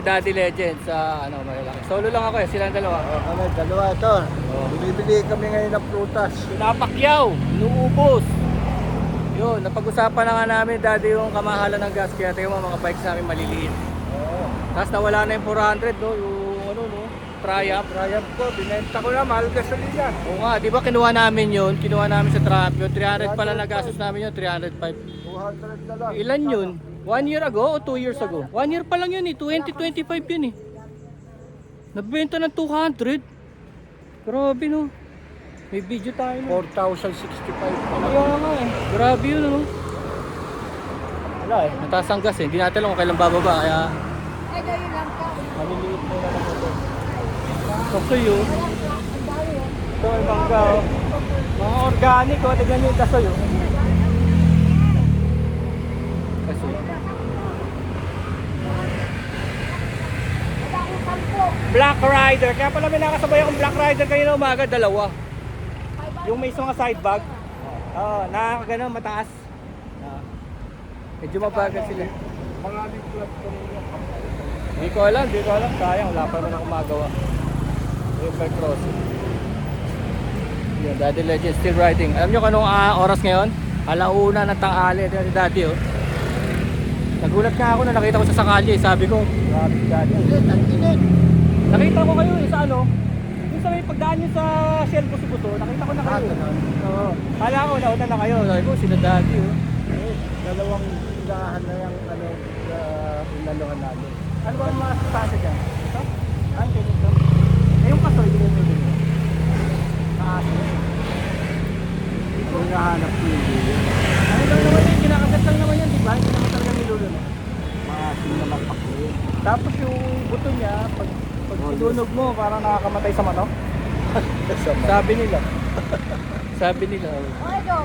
Daddy Legend sa ano, Marilaki. Solo lang ako eh, silang dalawa. Kami, dalawa ito. Bumibili kami ngayon ng prutas. Pinapakyaw, inuubos. Yun, napag-usapan na nga namin dati yung kamahalan ng gas, kaya tayo mga bikes namin maliliit. Tapos nawala na yung 400, no? Yung ano, no? Triumph. Triumph ko, binenta ko na, mahal gasolina. Oo nga, di ba kinuha namin yun? Kinuha namin sa Triumph yun. 300 pala nagastos namin yun, 305. 200 na lang. Ilan yun? 1 year ago o 2 years ago? 1 year pa lang yun eh, 2025 yun eh. Nagbenta ng 200. Grabe no. May video tayo no. 4,065 pala. Kaya nga eh. Grabe yun ano. Wala eh. Mataas ang gas eh. Hindi natin alam kung kailan bababa. Kaya Ay, dahil lang ka. Maliliit mo na lang ito. kasoy yun. Ito ay mangga oh. Mga organic oh, tignan nyo yung kasoy oh. Kasoy. Black Rider. Kaya pala may nakasabay akong Black Rider kanina umaga. Dalawa. Yung may mga side bag. Oo, nakakagano mataas. Medyo mabagal sila. Maraming club ko nila. Hindi ko alam. Sayang, wala pa naman ako magawa. River crossing. Yun, Daddy Legend still riding. Alam nyo kung anong oras ngayon? Alauna ng tanghali. Ito yung Daddy oh. Nagulat nga ako na nakita ko sa Sakali. Sabi ko, grabe Daddy. Nakita ko kayo eh sa ano? Yung sa may pagdaan nyo sa Shell Buso-Buso, nakita ko na kayo. Oo. Kala ko nauna na kayo. Sabi ko, sila Daddy oh. Dalawang ilahan na yung ano, inaluhan namin. Ano ba ang mga sasasa dyan? Ito? Ah, ganito. Eh yung kasoy, hindi mo din. Kaso. Kung nahanap ko yung video. Ano lang naman yun, kinakagat lang naman yan, di ba? Hindi naman talaga nilulo no? Maasin naman pa ko yun. Tapos yung buto niya, pag sinunog mo, parang nakakamatay sa manok. Sabi nila. Sabi nila. O, ito.